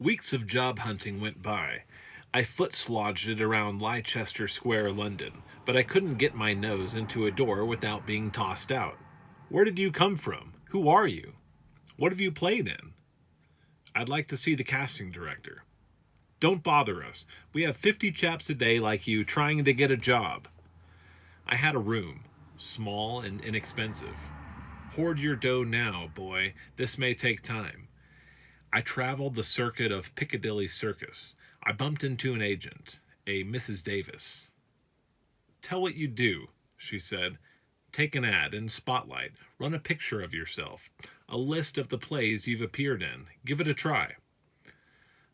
Weeks of job hunting went by. I foot-slodged it around Leicester Square, London, but I couldn't get my nose into a door without being tossed out. Where did you come from? Who are you? What have you played in? I'd like to see the casting director. Don't bother us. We have 50 chaps a day like you trying to get a job. I had a room, small and inexpensive. Hoard your dough now, boy. This may take time. I traveled the circuit of Piccadilly Circus. I bumped into an agent, a Mrs. Davis. Tell what you do, she said. Take an ad in Spotlight. Run a picture of yourself. A list of the plays you've appeared in. Give it a try.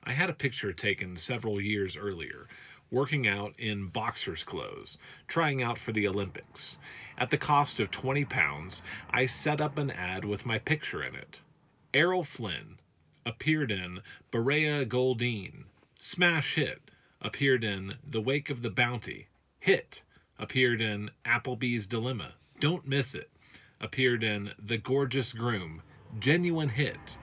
I had a picture taken several years earlier, working out in boxer's clothes, trying out for the Olympics. At the cost of £20, I set up an ad with my picture in it. Errol Flynn appeared in Berea Goldine. Smash hit. Appeared in The Wake of the Bounty. Hit. Appeared in Applebee's Dilemma. Don't miss it. Appeared in The Gorgeous Groom. Genuine hit.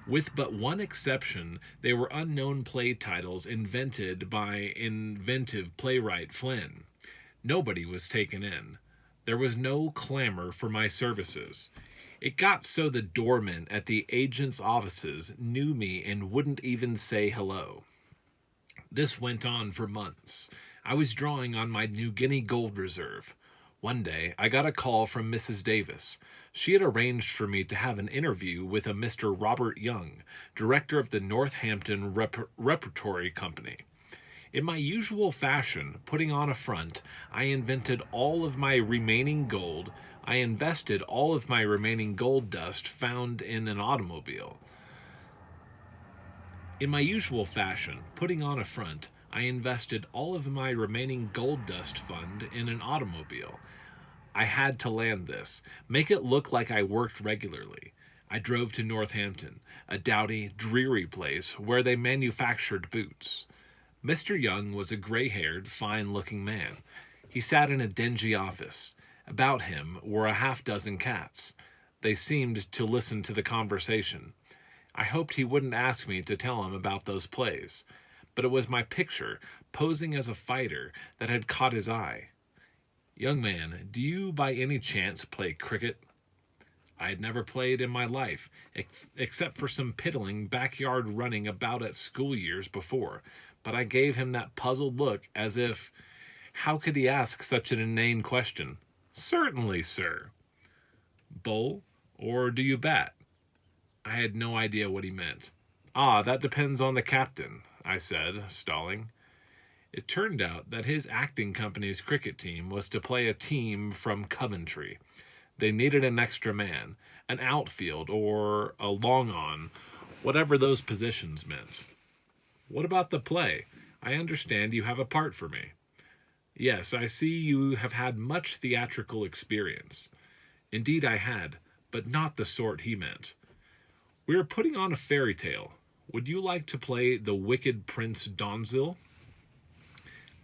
With but one exception, they were unknown play titles invented by inventive playwright Flynn. Nobody was taken in. There was no clamor for my services. It got so the doormen at the agent's offices knew me and wouldn't even say hello. This went on for months. I was drawing on my New Guinea gold reserve. One day, I got a call from Mrs. Davis. She had arranged for me to have an interview with a Mr. Robert Young, director of the Northampton Repertory Company. In my usual fashion, putting on a front, I invested all of my remaining gold dust found in an automobile. In my usual fashion, putting on a front, I invested all of my remaining gold dust fund in an automobile. I had to land this, make it look like I worked regularly. I drove to Northampton, a dowdy, dreary place where they manufactured boots. Mr. Young was a gray-haired, fine-looking man. He sat in a dingy office. About him were a half-dozen cats. They seemed to listen to the conversation. I hoped he wouldn't ask me to tell him about those plays, but it was my picture, posing as a fighter, that had caught his eye. Young man, do you by any chance play cricket? I had never played in my life, except for some piddling backyard running about at school years before, but I gave him that puzzled look as if, how could he ask such an inane question? Certainly, sir. Bowl, or do you bat? I had no idea what he meant. Ah, that depends on the captain, I said, stalling. It turned out that his acting company's cricket team was to play a team from Coventry. They needed an extra man, an outfield, or a long-on, whatever those positions meant. What about the play? I understand you have a part for me. Yes, I see you have had much theatrical experience. Indeed I had, but not the sort he meant. We are putting on a fairy tale. Would you like to play the wicked Prince Donzil?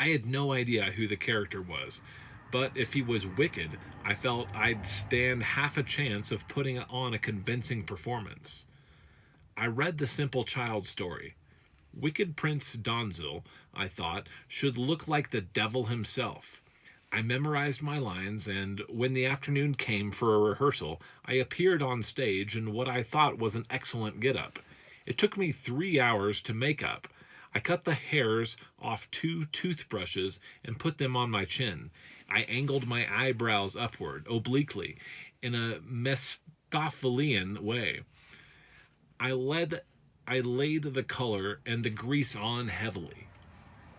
I had no idea who the character was, but if he was wicked, I felt I'd stand half a chance of putting on a convincing performance. I read the simple child's story. Wicked Prince Donzil, I thought, should look like the devil himself. I memorized my lines, and when the afternoon came for a rehearsal, I appeared on stage in what I thought was an excellent get-up. It took me 3 hours to make up. I cut the hairs off 2 toothbrushes and put them on my chin. I angled my eyebrows upward, obliquely, in a Mephistophelian way. I laid the color and the grease on heavily.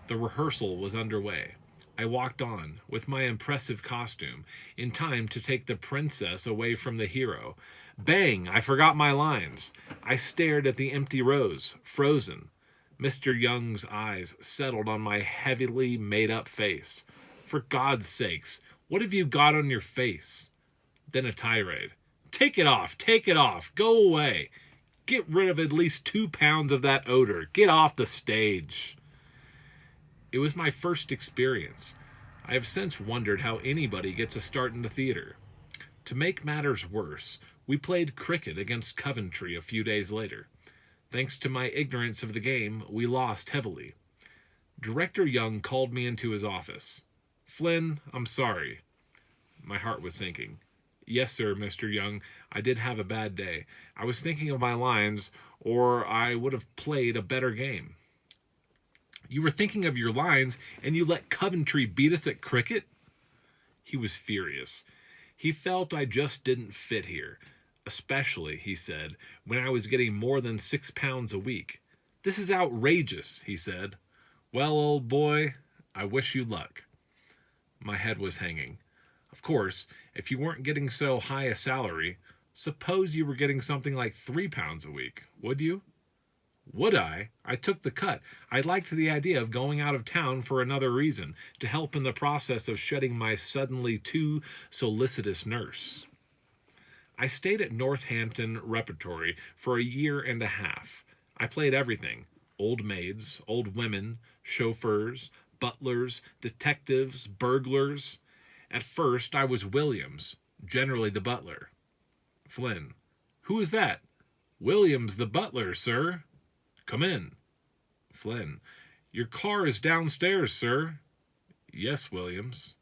The rehearsal was underway. I walked on, with my impressive costume, in time to take the princess away from the hero. Bang! I forgot my lines. I stared at the empty rows, frozen. Mr. Young's eyes settled on my heavily made-up face. For God's sakes, what have you got on your face? Then a tirade. Take it off! Take it off! Go away! Get rid of at least 2 pounds of that odor. Get off the stage. It was my first experience. I have since wondered how anybody gets a start in the theater. To make matters worse, we played cricket against Coventry a few days later. Thanks to my ignorance of the game, we lost heavily. Director Young called me into his office. Flynn, I'm sorry. My heart was sinking. Yes, sir, Mr. Young. I did have a bad day. I was thinking of my lines, or I would have played a better game. You were thinking of your lines, and you let Coventry beat us at cricket? He was furious. He felt I just didn't fit here. Especially, he said, when I was getting more than £6 a week. This is outrageous, he said. Well, old boy, I wish you luck. My head was hanging. Of course, if you weren't getting so high a salary, suppose you were getting something like £3 a week, would you? Would I? I took the cut. I liked the idea of going out of town for another reason, to help in the process of shedding my suddenly too solicitous nurse. I stayed at Northampton Repertory for a year and a half. I played everything: old maids, old women, chauffeurs, butlers, detectives, burglars. At first, I was Williams, generally the butler. Flynn. Who is that? Williams the butler, sir. Come in. Flynn. Your car is downstairs, sir. Yes, Williams.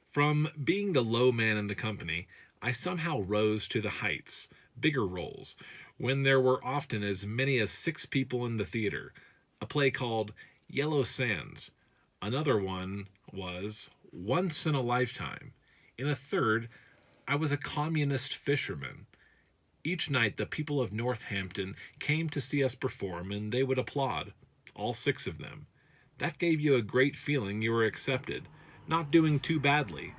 From being the low man in the company, I somehow rose to the heights, bigger roles, when there were often as many as 6 people in the theater. A play called Yellow Sands. Another one was Once in a Lifetime. In a third, I was a communist fisherman. Each night the people of Northampton came to see us perform, and they would applaud, all 6 of them. That gave you a great feeling you were accepted, not doing too badly.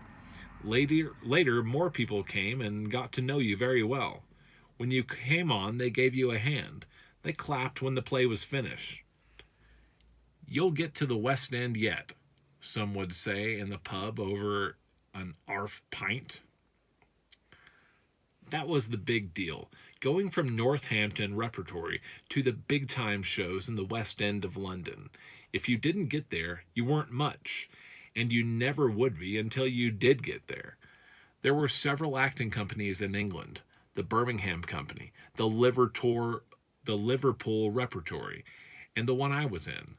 Later, more people came and got to know you very well. When you came on, they gave you a hand. They clapped when the play was finished. You'll get to the West End yet, some would say in the pub over an arf pint. That was the big deal, going from Northampton Repertory to the big-time shows in the West End of London. If you didn't get there, you weren't much, and you never would be until you did get there. There were several acting companies in England: the Birmingham Company, the Liverpool Repertory, and the one I was in.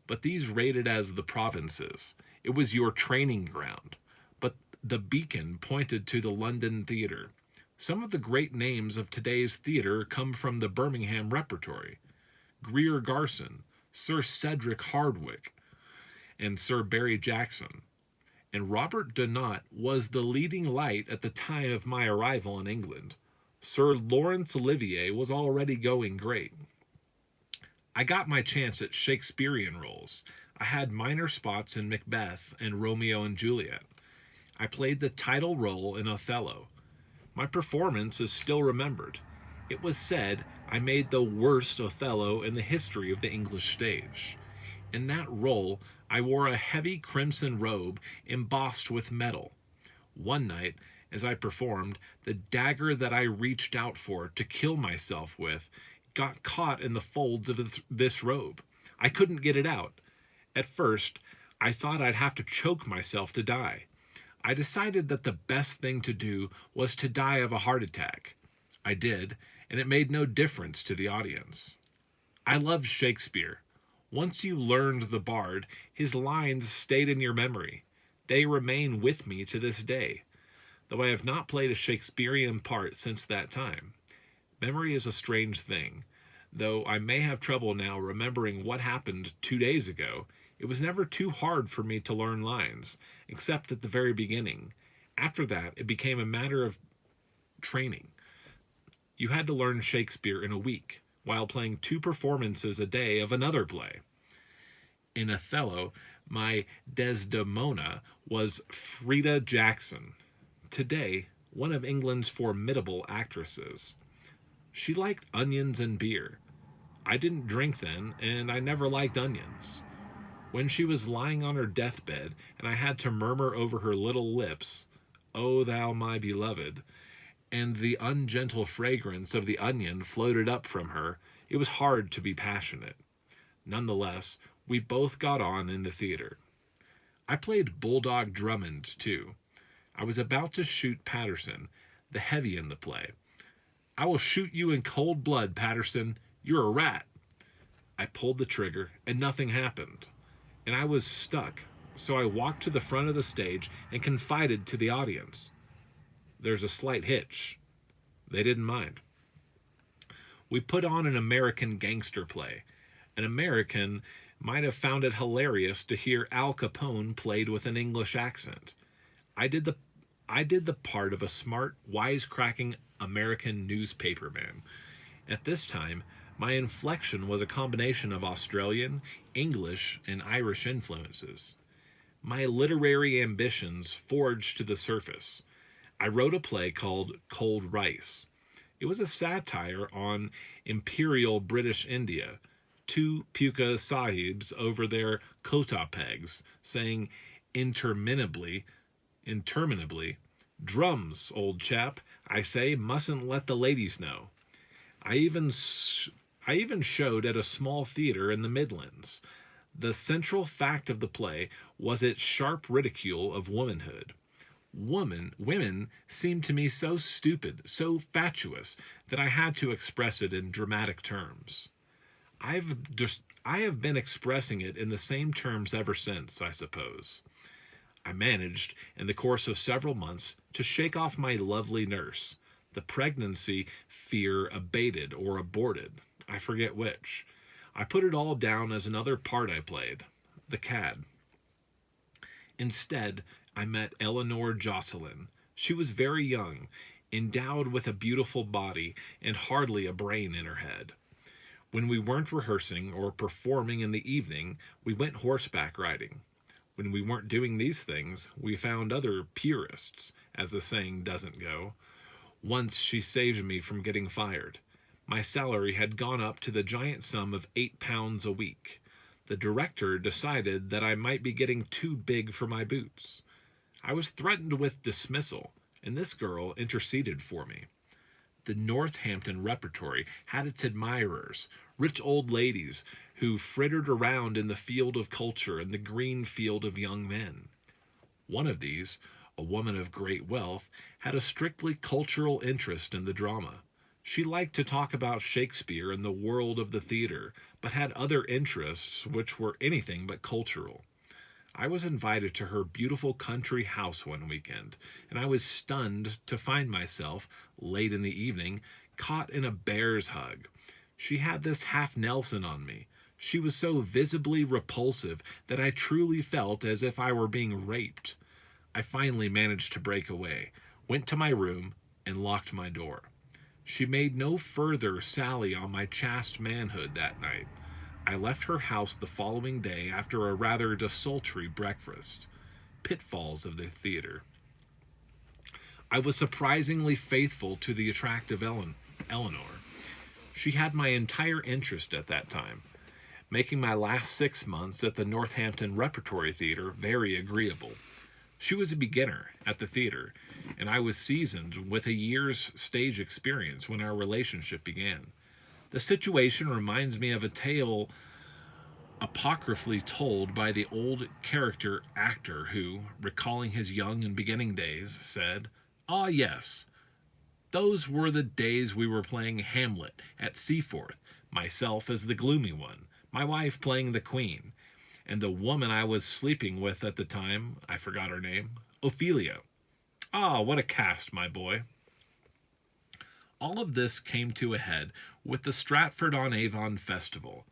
But these rated as the provinces. It was your training ground. But the beacon pointed to the London theatre. Some of the great names of today's theatre come from the Birmingham Repertory. Greer Garson, Sir Cedric Hardwicke, and Sir Barry Jackson. And Robert Donat was the leading light at the time of my arrival in England. Sir Laurence Olivier was already going great. I got my chance at Shakespearean roles. I had minor spots in Macbeth and Romeo and Juliet. I played the title role in Othello. My performance is still remembered. It was said I made the worst Othello in the history of the English stage. In that role, I wore a heavy crimson robe embossed with metal. One night, as I performed, the dagger that I reached out for to kill myself with got caught in the folds of this robe. I couldn't get it out. At first, I thought I'd have to choke myself to die. I decided that the best thing to do was to die of a heart attack. I did, and it made no difference to the audience. I loved Shakespeare. Once you learned the bard, his lines stayed in your memory. They remain with me to this day, though I have not played a Shakespearean part since that time. Memory is a strange thing. Though I may have trouble now remembering what happened 2 days ago, it was never too hard for me to learn lines, except at the very beginning. After that, it became a matter of training. You had to learn Shakespeare in a week, while playing 2 performances a day of another play. In Othello, my Desdemona was Frida Jackson, today one of England's formidable actresses. She liked onions and beer. I didn't drink then, and I never liked onions. When she was lying on her deathbed, and I had to murmur over her little lips, "O thou my beloved," and the ungentle fragrance of the onion floated up from her, it was hard to be passionate. Nonetheless, we both got on in the theater. I played Bulldog Drummond, too. I was about to shoot Patterson, the heavy in the play. I will shoot you in cold blood, Patterson. You're a rat. I pulled the trigger, and nothing happened. And I was stuck. So I walked to the front of the stage and confided to the audience. There's a slight hitch. They didn't mind. We put on an American gangster play. An American might have found it hilarious to hear Al Capone played with an English accent. I did the I did the part of a smart, wisecracking American newspaperman. At this time, my inflection was a combination of Australian, English, and Irish influences. My literary ambitions forged to the surface. I wrote a play called Cold Rice. It was a satire on imperial British India, two Puka Sahibs over their kota pegs, saying interminably, drums, old chap, I say, mustn't let the ladies know. I even I even showed at a small theater in the Midlands. The central fact of the play was its sharp ridicule of womanhood. Women seemed to me so stupid, so fatuous, that I had to express it in dramatic terms. I have been expressing it in the same terms ever since, I suppose. I managed, in the course of several months, to shake off my lovely nurse. The pregnancy fear abated or aborted. I forget which. I put it all down as another part I played, the cad. Instead, I met Eleanor Jocelyn. She was very young, endowed with a beautiful body and hardly a brain in her head. When we weren't rehearsing or performing in the evening, we went horseback riding. When we weren't doing these things, we found other purists, as the saying doesn't go. Once she saved me from getting fired. My salary had gone up to the giant sum of £8 a week. The director decided that I might be getting too big for my boots. I was threatened with dismissal, and this girl interceded for me. The Northampton repertory had its admirers, rich old ladies who frittered around in the field of culture and the green field of young men. One of these, a woman of great wealth, had a strictly cultural interest in the drama. She liked to talk about Shakespeare and the world of the theater, but had other interests which were anything but cultural. I was invited to her beautiful country house one weekend, and I was stunned to find myself, late in the evening, caught in a bear's hug. She had this half Nelson on me. She was so visibly repulsive that I truly felt as if I were being raped. I finally managed to break away, went to my room, and locked my door. She made no further sally on my chaste manhood that night. I left her house the following day after a rather desultory breakfast. Pitfalls of the theater. I was surprisingly faithful to the attractive Eleanor. She had my entire interest at that time, making my last 6 months at the Northampton Repertory Theater very agreeable. She was a beginner at the theater, and I was seasoned with a year's stage experience when our relationship began. The situation reminds me of a tale apocryphally told by the old character actor who, recalling his young and beginning days, said, "Ah, yes, those were the days we were playing Hamlet at Seaforth, myself as the gloomy one, my wife playing the queen, and the woman I was sleeping with at the time, I forgot her name, Ophelia. Ah, what a cast, my boy." All of this came to a head with the Stratford-on-Avon Festival.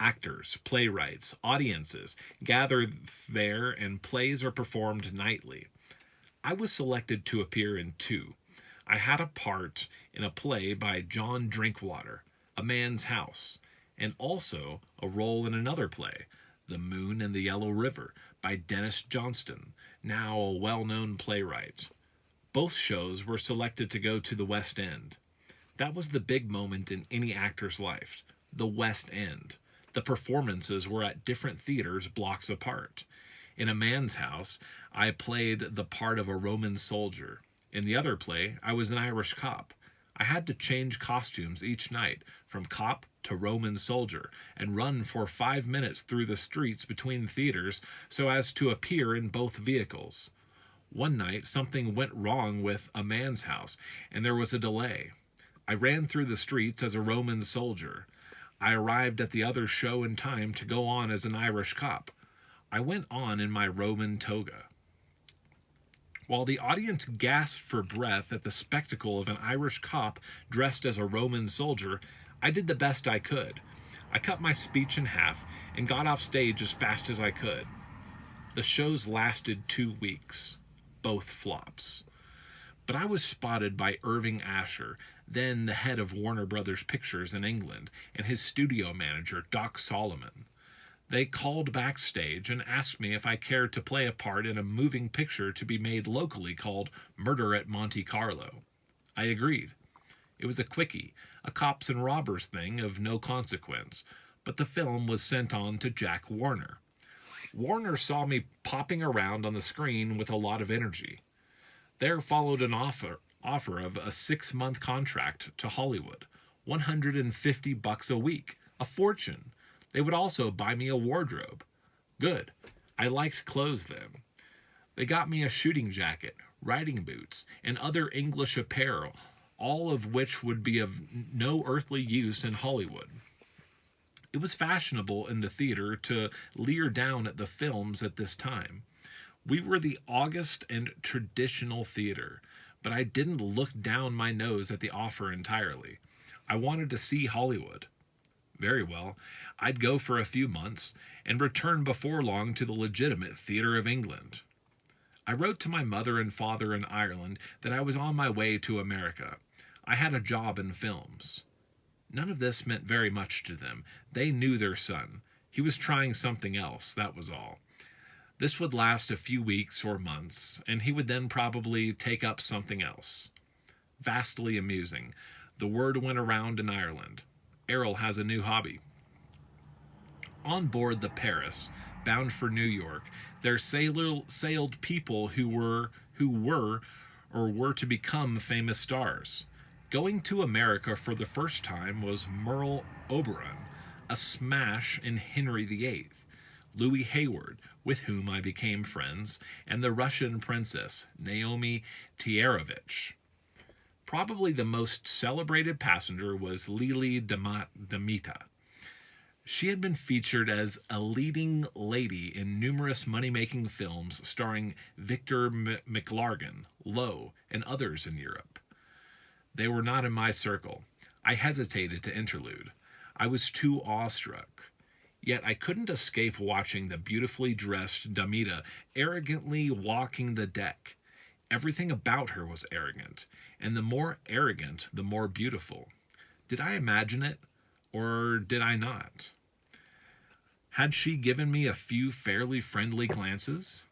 Actors, playwrights, audiences gathered there, and plays are performed nightly. I was selected to appear in two. I had a part in a play by John Drinkwater, A Man's House, and also a role in another play, The Moon and the Yellow River, by Dennis Johnston, now a well-known playwright. Both shows were selected to go to the West End. That was the big moment in any actor's life, the West End. The performances were at different theaters blocks apart. In A Man's House, I played the part of a Roman soldier. In the other play, I was an Irish cop. I had to change costumes each night, from cop to Roman soldier, and run for 5 minutes through the streets between theaters so as to appear in both vehicles. One night, something went wrong with A Man's House, and there was a delay. I ran through the streets as a Roman soldier. I arrived at the other show in time to go on as an Irish cop. I went on in my Roman toga. While the audience gasped for breath at the spectacle of an Irish cop dressed as a Roman soldier, I did the best I could. I cut my speech in half and got off stage as fast as I could. The shows lasted 2 weeks, both flops. But I was spotted by Irving Asher, then the head of Warner Brothers Pictures in England, and his studio manager, Doc Solomon. They called backstage and asked me if I cared to play a part in a moving picture to be made locally called Murder at Monte Carlo. I agreed. It was a quickie, a cops and robbers thing of no consequence, but the film was sent on to Jack Warner. Warner saw me popping around on the screen with a lot of energy. There followed an offer of a 6-month contract to Hollywood, $150 a week, a fortune. They would also buy me a wardrobe. Good. I liked clothes then. They got me a shooting jacket, riding boots, and other English apparel, all of which would be of no earthly use in Hollywood. It was fashionable in the theater to leer down at the films at this time. We were the august and traditional theater, but I didn't look down my nose at the offer entirely. I wanted to see Hollywood. Very well, I'd go for a few months and return before long to the legitimate Theatre of England. I wrote to my mother and father in Ireland that I was on my way to America. I had a job in films. None of this meant very much to them. They knew their son. He was trying something else, that was all. This would last a few weeks or months, and he would then probably take up something else. Vastly amusing. The word went around in Ireland. Errol has a new hobby. On board the Paris, bound for New York, there sailed people who were or were to become famous stars. Going to America for the first time was Merle Oberon, a smash in Henry VIII, Louis Hayward, with whom I became friends, and the Russian princess, Naomi Tierovich. Probably the most celebrated passenger was Lili Damita. She had been featured as a leading lady in numerous money-making films starring Victor McLargan, Lowe, and others in Europe. They were not in my circle. I hesitated to interlude. I was too awestruck. Yet I couldn't escape watching the beautifully dressed Damita arrogantly walking the deck. Everything about her was arrogant, and the more arrogant, the more beautiful. Did I imagine it, or did I not? Had she given me a few fairly friendly glances?